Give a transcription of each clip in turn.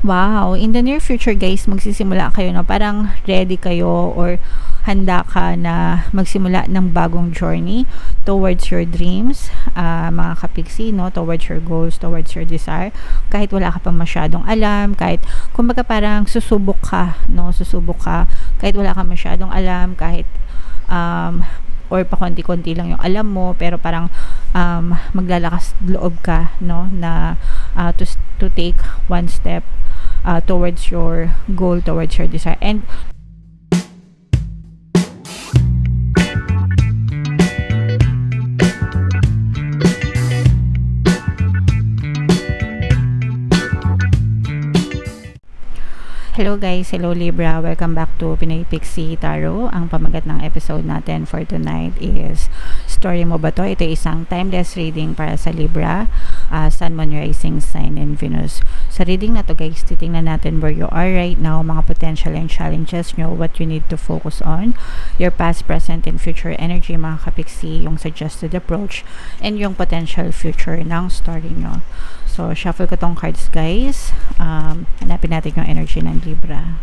Wow, in the near future guys, magsisimula kayo no, parang ready kayo or handa ka na magsimula ng bagong journey towards your dreams, mga kapiksi, no, towards your goals, towards your desire. Kahit wala ka pang masyadong alam, kahit kumbaga parang susubok ka, no, susubok ka, kahit wala ka masyadong alam, kahit or pa konti-konti lang yung alam mo, pero parang maglalakas loob ka, no, na to take one step towards your goal, towards your desire. And hello guys, hello Libra, welcome back to Pinoy Pixie Tarot. Ang pamagat ng episode natin for tonight is Story Mo Ba To? Ito isang timeless reading para sa Libra, Sun, Moon, Rising Sign, and Venus. Sa reading na to guys, titingnan natin where you are right now, mga potential and challenges nyo, what you need to focus on, your past, present, and future energy, mga kapiksi, yung suggested approach, and yung potential future ng story nyo. So, shuffle ko tong cards guys. Hanapin natin yung energy ng Libra.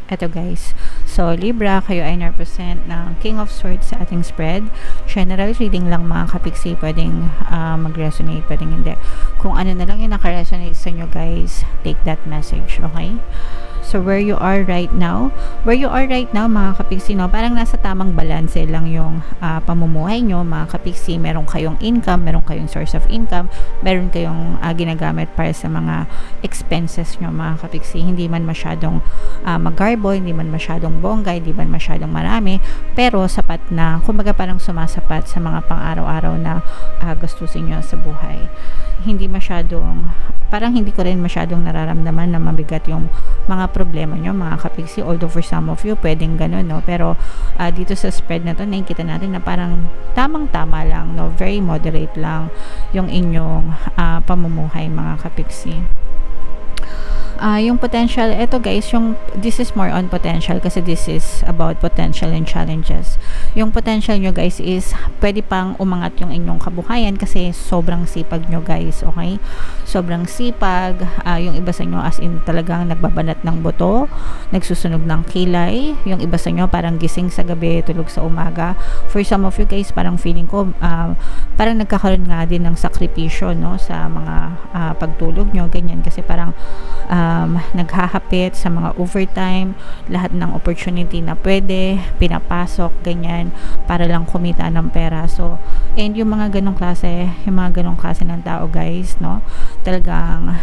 Eto guys. So, Libra, kayo ay represent ng King of Swords sa ating spread. General reading lang mga kapiksi. Pwedeng mag-resonate, pwedeng hindi. Kung ano na lang yung naka-resonate sa inyo guys, take that message, okay? So, where you are right now, mga kapiksi, no, parang nasa tamang balance lang yung pamumuhay nyo, mga kapiksi. Meron kayong income, meron kayong source of income, meron kayong ginagamit para sa mga expenses nyo, mga kapiksi. Hindi man masyadong magarbo, hindi man masyadong bongga, hindi man masyadong marami, pero sapat na, kumbaga parang sumasapat sa mga pang-araw-araw na gastusin nyo sa buhay. Hindi masyadong, parang hindi ko rin masyadong nararamdaman na mabigat yung mga problema nyo, mga kapiksi, although for some of you pwedeng ganun, no, pero dito sa spread na to, nakikita natin na parang tamang-tama lang, no, very moderate lang yung inyong pamumuhay, mga kapiksi. Yung potential, eto guys, this is more on potential kasi this is about potential and challenges. Yung potential nyo guys is pwede pang umangat yung inyong kabuhayan kasi sobrang sipag nyo guys, okay? Sobrang sipag, yung iba sa inyo as in talagang nagbabanat ng buto, nagsusunog ng kilay, yung iba sa inyo parang gising sa gabi, tulog sa umaga. For some of you guys, parang feeling ko parang nagkakaroon nga din ng sakripisyo, no, sa mga pagtulog nyo, ganyan, kasi parang naghahapit sa mga overtime, lahat ng opportunity na pwede, pinapasok, ganyan, para lang kumita ng pera. So, and yung mga ganong klase ng tao guys, no, talagang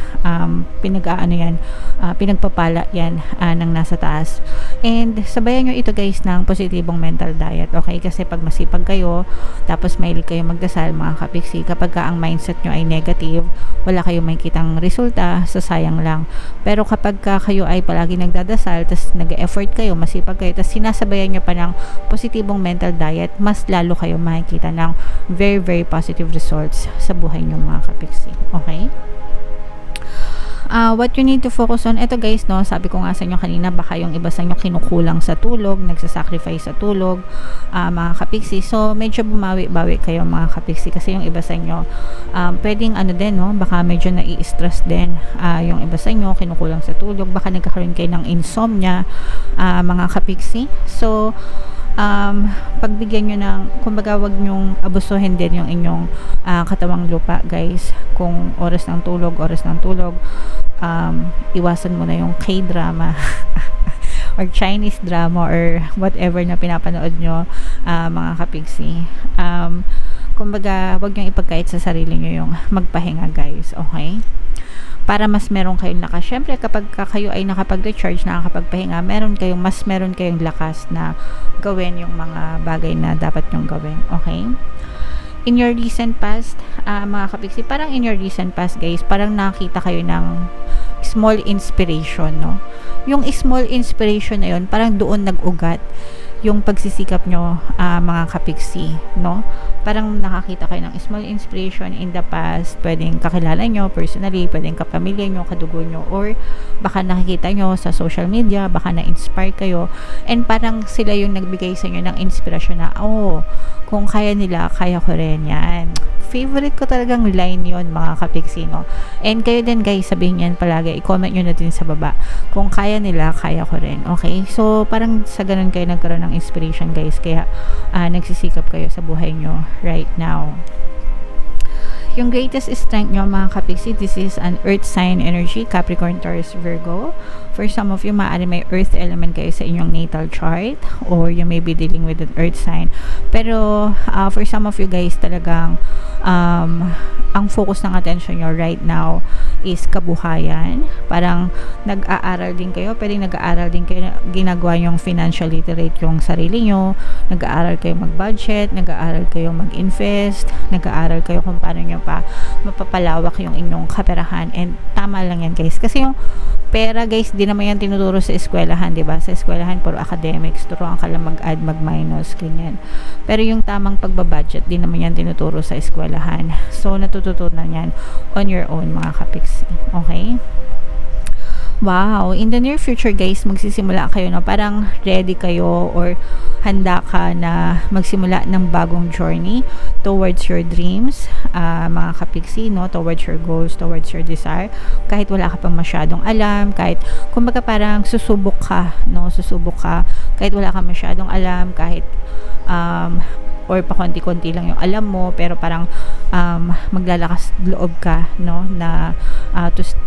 pinagpapala yan ng nasa taas. And sabayan nyo ito guys ng positibong mental diet, okay? Kasi pag masipag kayo, tapos mahilig kayo magdasal, mga kapiksi, kapag ang mindset nyo ay negative, wala kayong makikitang resulta, sayang lang. Pero kapag kayo ay palagi nagdadasal, tapos nag-effort kayo, masipag kayo, tapos sinasabayan nyo pa ng positibong mental diet, mas lalo kayo makikita ng very, very positive results sa buhay nyo, mga kapiksi. Okay? What you need to focus on, eto guys, no, sabi ko nga sa inyo kanina, baka yung iba sa inyo kinukulang sa tulog, nagsasacrifice sa tulog, mga kapiksi. So, medyo bumawi-bawi kayo, mga kapiksi, kasi yung iba sa inyo, pwedeng din, no, baka medyo nai-stress din, yung iba sa inyo, kinukulang sa tulog, baka nagkakaroon kayo ng insomnia, mga kapiksi. So, pagbigyan nyo ng, kumbaga wag nyong abusuhin din yung inyong katawang lupa guys. Kung oras ng tulog, iwasan mo na yung K-drama or Chinese drama or whatever na pinapanood nyo, mga kapiksi. Kumbaga wag nyong ipagkait sa sarili nyo yung magpahinga guys, okay? Para mas meron kayong lakas. Syempre, kapag kayo ay nakapag-recharge, nakakapagpahinga, meron kayong lakas na gawin yung mga bagay na dapat nyong gawin. Okay? In your recent past, mga kapiksi, parang in your recent past, guys, parang nakita kayo ng small inspiration, no? Yung small inspiration na yun, parang doon nag-ugat yung pagsisikap nyo, mga kapiksi, no? Parang nakakita kayo ng small inspiration in the past, pwedeng kakilala nyo personally, pwedeng kapamilya nyo, kadugo nyo, or baka nakikita nyo sa social media, baka na-inspire kayo, and parang sila yung nagbigay sa inyo ng inspirasyon na, oh, kung kaya nila, kaya ko rin yan. favorite ko talagang line yon mga kapiksi, no? And kayo din guys, sabihin yan palagi, i-comment nyo na din sa baba. Kung kaya nila, kaya ko rin. Okay? So, parang sa ganun kayo nagkaroon ng inspiration guys. Kaya, nagsisikap kayo sa buhay nyo right now. Yung greatest strength nyo mga kapiksi, this is an earth sign energy, Capricorn, Taurus, Virgo. For some of you, maaari may earth element kayo sa inyong natal chart, or you may be dealing with an earth sign. Pero for some of you guys, talagang ang focus ng attention nyo right now is kabuhayan. Parang nag-aaral din kayo, pwedeng nag-aaral din kayo, ginagawa yung financial literate yung sarili nyo, nag-aaral kayo mag-budget, nag-aaral kayo mag-invest, nag-aaral kayo kung paano nyo pa mapapalawak yung inyong kaperahan. And tama lang yan guys, kasi yung pera guys, di naman yan tinuturo sa eskwelahan, di ba? Sa eskwelahan puro academics, turuan ka lang mag-add, mag-minus, ganyan. Pero yung tamang pagbabudget, di naman yan tinuturo sa eskwelahan. So natututunan yan on your own mga kapiksi. Okay? Wow, in the near future guys, magsisimula kayo na parang ready kayo or handa ka na magsimula ng bagong journey towards your dreams, mga kapiksi, no? Towards your goals, towards your desire. Kahit wala ka pang masyadong alam, kahit kumbaga parang susubok ka, no? Susubok ka, kahit wala ka masyadong alam, kahit or pakonti-konti lang yung alam mo, pero parang maglalakas loob ka, no? Na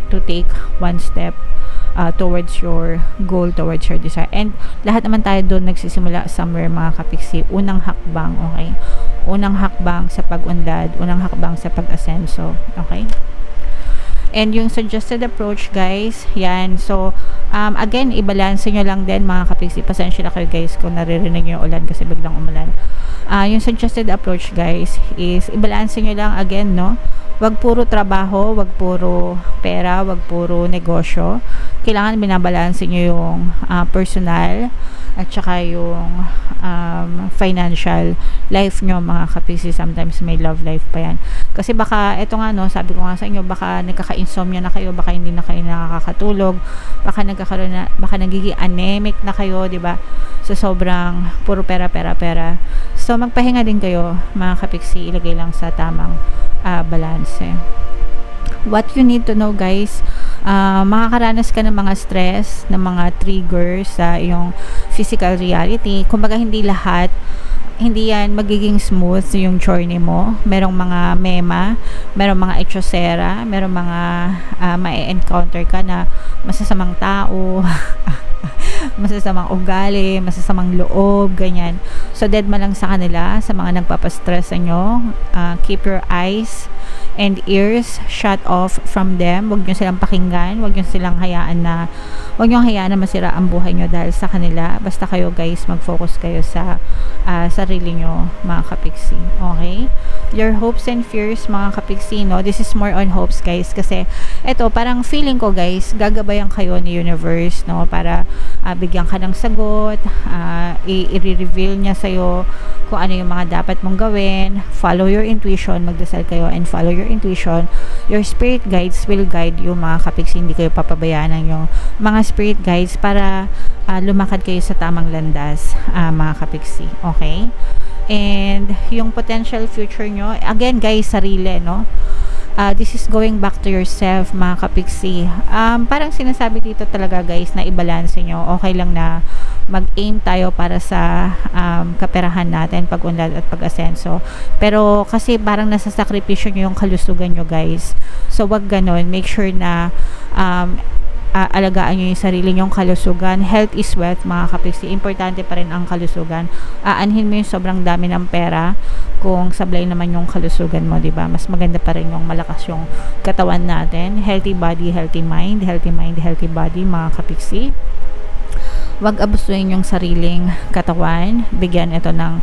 to take one step towards your goal, towards your desire. And lahat naman tayo doon nagsisimula somewhere mga kapiksi. Unang hakbang, okay? Unang hakbang sa pag-unlad, unang hakbang sa pag-asenso, okay? And yung suggested approach guys, yan. So, again, i-balance nyo lang din mga kapiksi. Pasensya na kayo guys kung naririnig nyo yung ulan kasi biglang umulan. Yung suggested approach guys is i-balance nyo lang again, no? Wag puro trabaho, wag puro pera, wag puro negosyo. Kailangan binabalanse nyo yung personal at saka yung financial life nyo mga kapiksi. Sometimes may love life pa yan. Kasi baka, eto nga no, sabi ko nga sa inyo, baka nagkaka-insomnia na kayo, baka hindi na kayo nakakatulog, baka nagkakaroon na, baka nagiging anemic na kayo, di ba? So, sobrang puro pera. So, magpahinga din kayo mga kapiksi, ilagay lang sa tamang balance. What you need to know guys, makakaranas ka ng mga stress, ng mga triggers sa iyong physical reality. Kumbaga hindi yan magiging smooth yung journey mo. Merong mga mema, merong mga echosera, merong mga ma-encounter ka na masasamang tao, masasamang ugali, masasamang loob, ganyan. So, dead man lang sa kanila, sa mga nagpapastress sa inyo. Keep your eyes and ears shut off from them. Huwag nyo silang pakinggan, huwag nyo hayaan na masira ang buhay nyo dahil sa kanila. Basta kayo guys, mag-focus kayo sa sarili nyo, mga kapiksi. Okay? Your hopes and fears, mga kapiksi, no? This is more on hopes guys, kasi eto, parang feeling ko guys, gagabayan kayo ni universe, no? Para bigyan ka ng sagot, i-reveal niya sa'yo kung ano yung mga dapat mong gawin. Follow your intuition, magdasal kayo and follow your intuition. Your spirit guides will guide you, mga kapiksi. Hindi kayo papabayaan ng yung mga spirit guides para lumakad kayo sa tamang landas, mga kapiksi. Okay? And yung potential future nyo, again guys, sarili, no? This is going back to yourself, mga kapiksi. Parang sinasabi dito talaga guys na i-balance nyo. Okay lang na mag-aim tayo para sa kaperahan natin, pag-unlad at pag-asenso. Pero kasi parang nasasakripisyo nyo yung kalusugan nyo guys. So wag ganon. Make sure na alagaan nyo yung sarili nyong kalusugan. Health is wealth, mga kapiksi. Importante pa rin ang kalusugan. Aanhin mo yung sobrang dami ng pera kung sablay naman yung kalusugan mo, diba? Mas maganda pa rin yung malakas yung katawan natin. Healthy body, healthy mind. Healthy mind, healthy body, mga kapiksi. Wag abusuin yung sariling katawan. Bigyan ito ng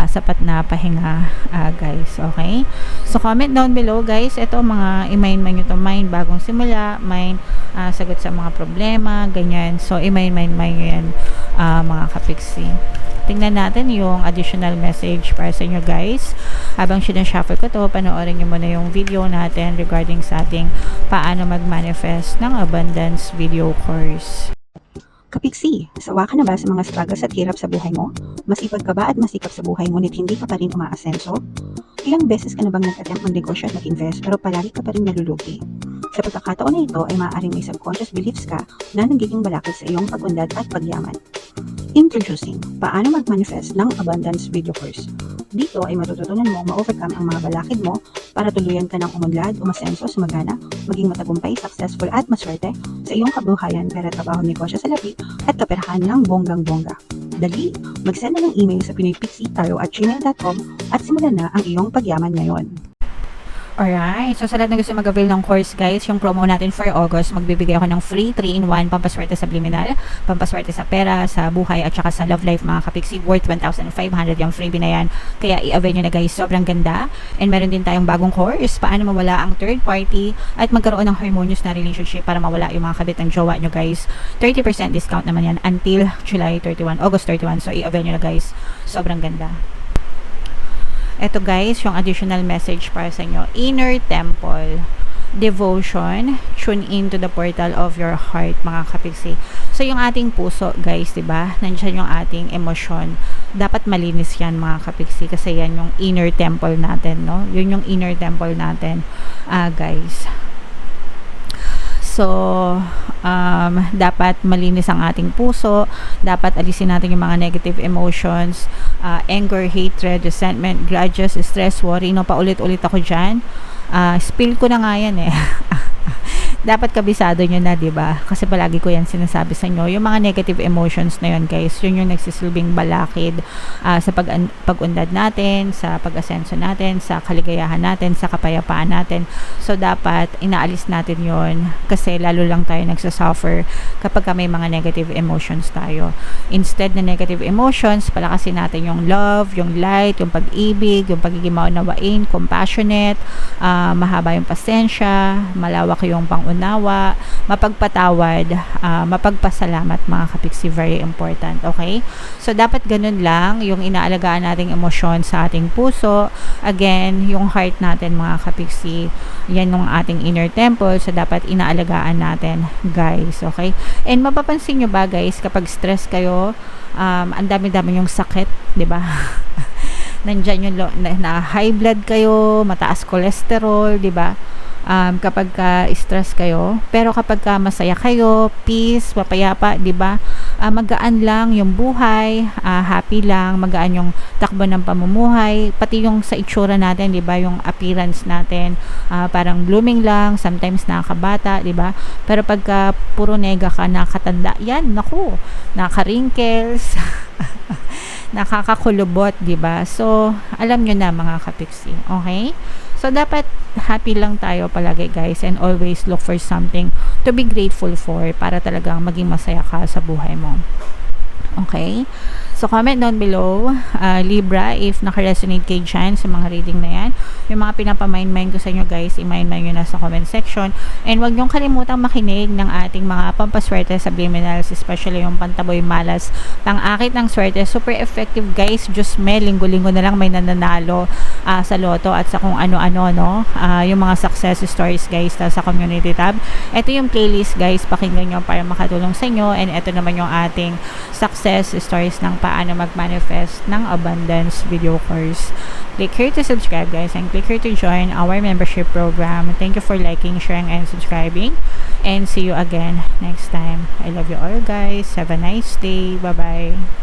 sapat na pahinga, guys. Okay? So, comment down below, guys. Ito, mga i-mind man nyo to. Mind, bagong simula. Mind, sagot sa mga problema. Ganyan. So, i-mind nyo yan, mga kapiksi. Tingnan natin yung additional message para sa inyo, guys. Habang sinashuffle ko to, panoorin nyo muna yung video natin regarding sa ating paano mag-manifest ng abundance video course. Kapiksi, sawa ka na ba sa mga struggles at hirap sa buhay mo? Masipag ka ba at masikap sa buhay ngunit hindi ka pa rin umaasenso? Ilang beses ka na bang nag-attempt mag-negosyo at mag-invest pero palagi ka pa rin nalulugi? Sa pagkakataon na ito ay maaaring may subconscious beliefs ka na nagiging balakid sa iyong pag-unlad at pagyaman. Introducing, paano mag-manifest ng abundance video course. Dito ay matututunan mo ma-overcome ang mga balakid mo para tuluyan ka ng umunlad, umasenso, sumagana, maging matagumpay, successful at maswerte sa iyong kabuhayan, pera, trabaho, negosyo sa labi at kaperahan ng bonggang-bongga. Dali, mag-send na ng email sa pinoypixie@gmail.com at simulan na ang iyong pagyaman ngayon. Alright, so sa lahat na gusto mag-avail ng course guys, yung promo natin for August, magbibigay ako ng free 3-in-1 pampaswerte subliminal, pampaswerte sa pera, sa buhay at saka sa love life mga kapiksi, worth 1,500 yung freebie na yan. Kaya i-avail nyo na guys, sobrang ganda. And meron din tayong bagong course, paano mawala ang third party at magkaroon ng harmonious na relationship para mawala yung mga kabit ng jowa nyo guys. 30% discount naman yan until July 31, August 31. So i-avail nyo na guys, sobrang ganda. Ito guys, yung additional message para sa inyo. Inner Temple. Devotion. Tune into the portal of your heart, mga kapiksi. So, yung ating puso, guys, diba? Nandiyan yung ating emosyon. Dapat malinis yan, mga kapiksi. Kasi yan yung inner temple natin, no? Yun yung inner temple natin, guys. So, dapat malinis ang ating puso. Dapat alisin natin yung mga negative emotions, anger, hatred, resentment, grudges, stress, worry. No, paulit-ulit ako dyan. Spill ko na nga yan eh. Dapat kabisado nyo na, diba? Kasi palagi ko yan sinasabi sa inyo. Yung mga negative emotions na yun, guys, yun yung nagsisilbing balakid sa pag-unlad natin, sa pag-asenso natin, sa kaligayahan natin, sa kapayapaan natin. So, dapat inaalis natin yun kasi lalo lang tayo nagsasuffer kapag may mga negative emotions tayo. Instead na negative emotions, palakasin natin yung love, yung light, yung pag-ibig, yung pagiging maunawain, compassionate, mahaba yung pasensya, malawak yung pangunawa, mapagpatawad, mapagpasalamat mga kapiksi, very important, okay? So, dapat ganun lang yung inaalagaan nating emosyon sa ating puso. Again, yung heart natin mga kapiksi, yan yung ating inner temple, so dapat inaalagaan natin, guys, okay? And mapapansin nyo ba guys, kapag stress kayo, ang dami-dami yung sakit, di ba? Nandyan yung na high blood kayo, mataas cholesterol, di ba? Kapag stress kayo, pero kapag masaya kayo, peace, mapayapa, 'di ba? Magaan lang yung buhay, happy lang, magaan yung takbo ng pamumuhay, pati yung sa itsura natin, 'di ba? Yung appearance natin, parang blooming lang, sometimes nakakabata, 'di ba? Pero pagka puro nega ka, nakatanda, yan, naku, naka-wrinkles, nakakakulubot, 'di ba? So, alam nyo na mga kapiksi, okay? So, dapat happy lang tayo palagi guys, and always look for something to be grateful for para talagang maging masaya ka sa buhay mo. Okay? So, comment down below, Libra, if naka-resonate kayo dyan sa mga reading na yan. Yung mga pinapamind-mind ko sa inyo guys, i-mind-mind nyo na sa comment section. And huwag nyong kalimutang makinig ng ating mga pampaswerte subliminals, especially yung pantaboy malas, pang-akit ng swerte. Super effective guys. Diyos me, linggo-linggo na lang may nananalo sa loto at sa kung ano-ano, no? Yung mga success stories guys sa community tab. Ito yung playlist guys, pakinggan nyo para makatulong sa inyo. And ito naman yung ating success stories ng paano mag-manifest ng abundance video course. Click here to subscribe guys, and click here to join our membership program. Thank you for liking, sharing, and subscribing, and see you again next time. I love you all guys. Have a nice day. Bye bye.